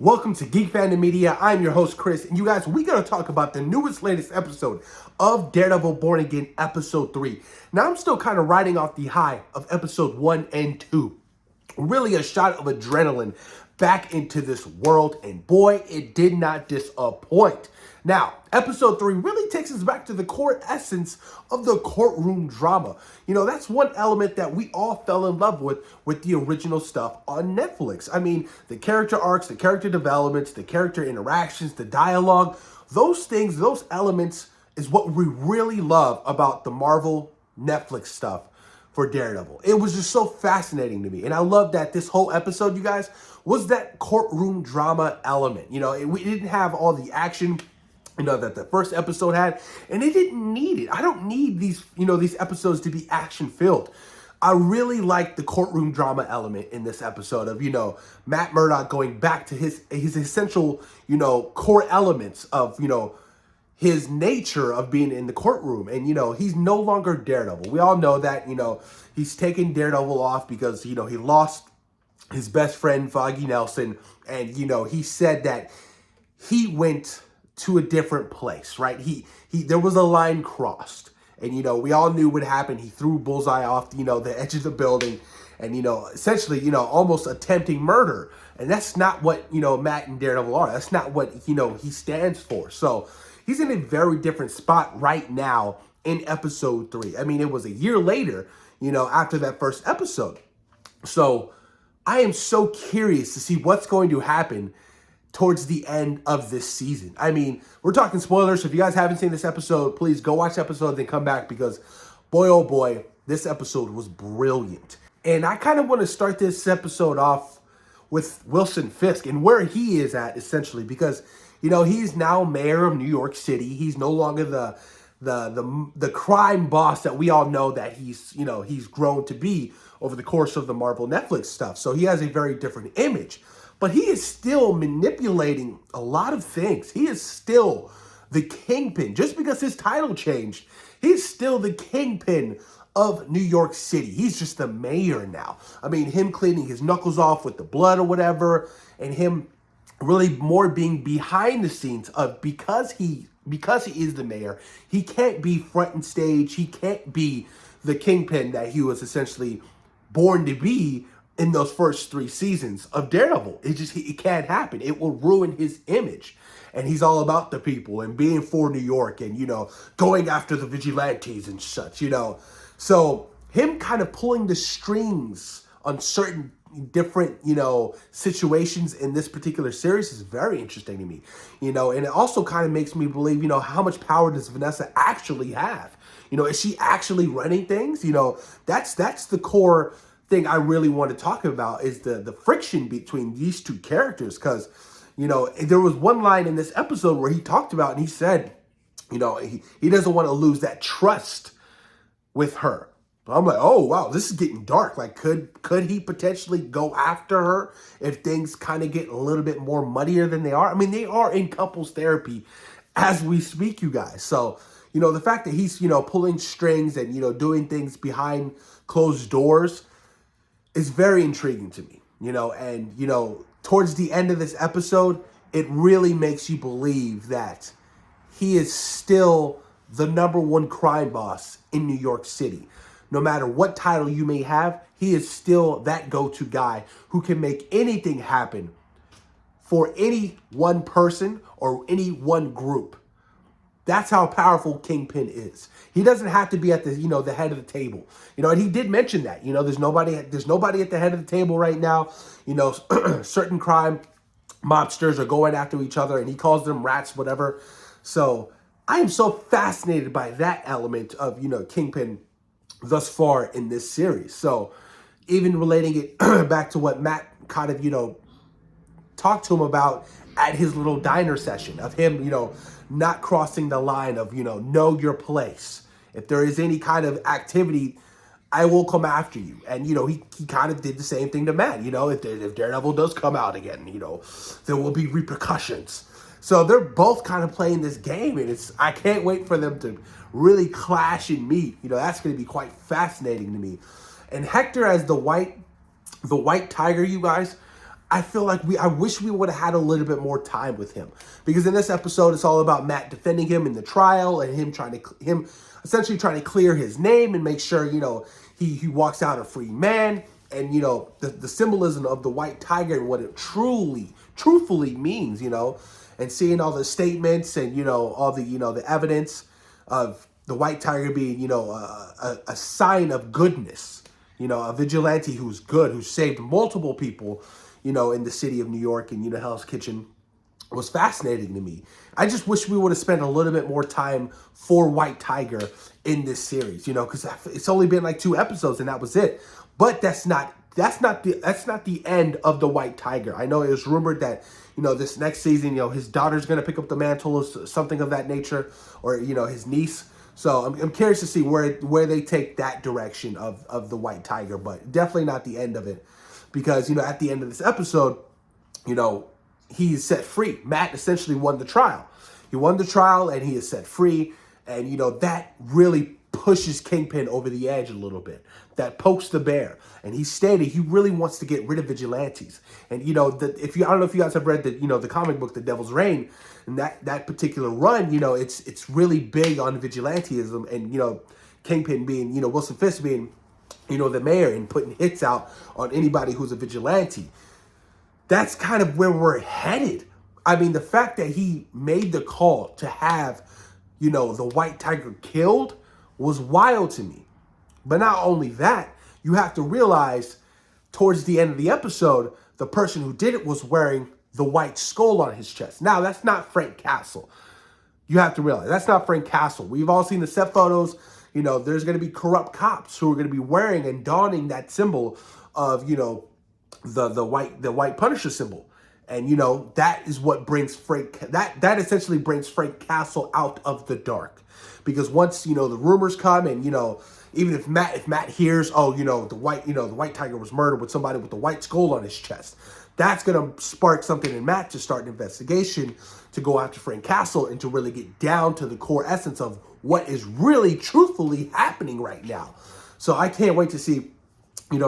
Welcome to Geek Fandom Media. I'm your host, Chris, and you guys, we're going to talk about the latest episode of Daredevil Born Again, Episode 3. Now, I'm still kind of riding off the high of Episode 1 and 2. Really a shot of adrenaline back into this world, and boy, it did not disappoint. Now, Episode 3 really takes us back to the core essence of the courtroom drama. You know, that's one element that we all fell in love with the original stuff on Netflix. I mean, the character arcs, the character developments, the character interactions, the dialogue, those things, those elements is what we really love about the Marvel Netflix stuff for Daredevil. It was just so fascinating to me. And I love that this whole episode, you guys, was that courtroom drama element. You know, we didn't have all the action, you know, that the first episode had, and it didn't need it. I don't need these, you know, these episodes to be action filled. I really like the courtroom drama element in this episode of, you know, Matt Murdock going back to his essential, you know, core elements of, you know, his nature of being in the courtroom. And, you know, he's no longer Daredevil. We all know that, you know, he's taken Daredevil off because, you know, he lost his best friend, Foggy Nelson. And, you know, he said that he went to a different place, right? There was a line crossed. And, you know, we all knew what happened. He threw Bullseye off, you know, the edge of the building and, you know, essentially, you know, almost attempting murder. And that's not what, you know, Matt and Daredevil are. That's not what, you know, he stands for. So he's in a very different spot right now in episode 3. I mean, it was a year later, you know, after that first episode. So I am so curious to see what's going to happen towards the end of this season. I mean, we're talking spoilers. So if you guys haven't seen this episode, please go watch the episode, then come back, because boy, oh boy, this episode was brilliant. And I kind of want to start this episode off with Wilson Fisk and where he is at, essentially, because, you know, he's now mayor of New York City. He's no longer the crime boss that we all know that he's, you know, he's grown to be over the course of the Marvel Netflix stuff. So he has a very different image. But he is still manipulating a lot of things. He is still the kingpin. Just because his title changed, he's still the kingpin of New York City. He's just the mayor now. I mean, him cleaning his knuckles off with the blood or whatever, and him really more being behind the scenes of because he is the mayor, he can't be front and stage. He can't be the kingpin that he was essentially born to be in those first 3 seasons of Daredevil. It can't happen. It will ruin his image. And he's all about the people and being for New York and, you know, going after the vigilantes and such, you know. So him kind of pulling the strings on certain different, you know, situations in this particular series is very interesting to me, you know. And it also kind of makes me believe, you know, how much power does Vanessa actually have? You know, is she actually running things? You know, that's the core thing I really want to talk about, is the friction between these two characters. Because, you know, there was one line in this episode where he talked about, and he said, you know, he doesn't want to lose that trust with her. So I'm like, oh wow, this is getting dark. Like, could he potentially go after her if things kind of get a little bit more muddier than they are? I mean, they are in couples therapy as we speak, you guys. So, you know, the fact that he's, you know, pulling strings and, you know, doing things behind closed doors is very intriguing to me, you know. And, you know, towards the end of this episode, it really makes you believe that he is still the #1 crime boss in New York City. No matter what title you may have, he is still that go-to guy who can make anything happen for any one person or any one group. That's how powerful Kingpin is. He doesn't have to be at the, you know, the head of the table. You know, and he did mention that, you know, there's nobody at the head of the table right now. You know, certain crime mobsters are going after each other, and he calls them rats, whatever. So I am so fascinated by that element of, you know, Kingpin thus far in this series. So even relating it back to what Matt kind of, you know, talked to him about at his little diner session of him, you know, not crossing the line of, you know your place. If there is any kind of activity, I will come after you. And, you know, he kind of did the same thing to Matt. You know, if Daredevil does come out again, you know, there will be repercussions. So they're both kind of playing this game, and I can't wait for them to really clash and meet. You know, that's going to be quite fascinating to me. And Hector as the white tiger, you guys, I feel like I wish we would have had a little bit more time with him, because in this episode it's all about Matt defending him in the trial and him essentially trying to clear his name and make sure, he walks out a free man, and the symbolism of the white tiger and what it truthfully means, and seeing all the statements and all the evidence of the white tiger being a sign of goodness, a vigilante who's good, who saved multiple people, in the city of New York, and Hell's Kitchen was fascinating to me. I just wish we would have spent a little bit more time for White Tiger in this series, because it's only been like 2 episodes and that was it. But that's not the end of the White Tiger. I know it was rumored that this next season, his daughter's gonna pick up the mantle or something of that nature, or his niece. So I'm curious to see where they take that direction of the White Tiger, but definitely not the end of it, because at the end of this episode, he's set free. Matt essentially won the trial. He won the trial and he is set free, and that really pushes Kingpin over the edge a little bit. That pokes the bear, and he stated he really wants to get rid of vigilantes. And I don't know if you guys have read the comic book The Devil's Reign, and that particular run, it's really big on vigilantism, and Kingpin being Wilson Fisk being the mayor, and putting hits out on anybody who's a vigilante. That's kind of where we're headed. I mean, the fact that he made the call to have the White Tiger killed was wild to me. But not only that, you have to realize towards the end of the episode, the person who did it was wearing the white skull on his chest. Now, that's not Frank Castle. You have to realize that's not Frank Castle. We've all seen the set photos. There's going to be corrupt cops who are going to be wearing and donning that symbol of, the white Punisher symbol. And, that is what brings that essentially brings Frank Castle out of the dark. Because once, the rumors come, and, even if Matt hears, oh, the White Tiger was murdered with somebody with the white skull on his chest, that's going to spark something in Matt to start an investigation to go after Frank Castle and to really get down to the core essence of what is really truthfully happening right now. So I can't wait to see,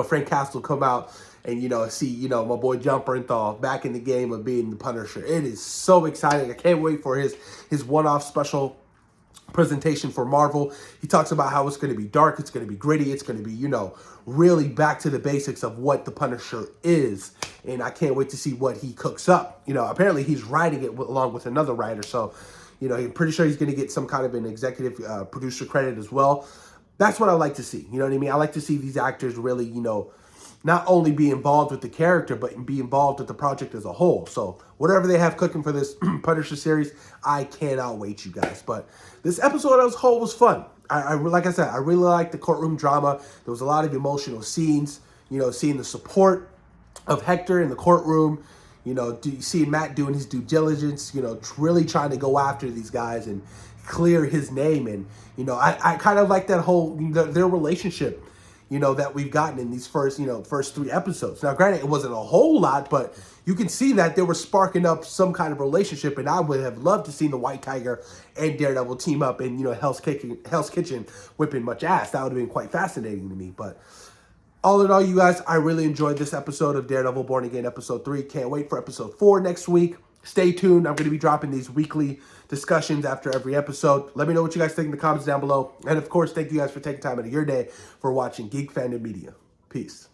Frank Castle come out and, see, my boy John Bernthal back in the game of being the Punisher. It is so exciting. I can't wait for his one-off special presentation for Marvel. He talks about how it's going to be dark, it's going to be gritty, it's going to be, really back to the basics of what the Punisher is. And I can't wait to see what he cooks up. Apparently he's writing it along with another writer. So, I'm pretty sure he's going to get some kind of an executive producer credit as well. That's what I like to see. You know what I mean? I like to see these actors really, not only be involved with the character, but be involved with the project as a whole. So whatever they have cooking for this Punisher series, I cannot wait, you guys. But this episode as a whole was fun. Like I said, I really liked the courtroom drama. There was a lot of emotional scenes, seeing the support of Hector in the courtroom, seeing Matt doing his due diligence, really trying to go after these guys and clear his name. And, I kind of like that whole, their relationship, that we've gotten in these first 3 episodes. Now, granted, it wasn't a whole lot, but you can see that they were sparking up some kind of relationship, and I would have loved to see the White Tiger and Daredevil team up and, Hell's Kitchen whipping much ass. That would have been quite fascinating to me. But all in all, you guys, I really enjoyed this episode of Daredevil Born Again, episode 3. Can't wait for episode 4 next week. Stay tuned. I'm going to be dropping these weekly discussions after every episode. Let me know what you guys think in the comments down below. And of course, thank you guys for taking time out of your day for watching Geek Fandom Media. Peace.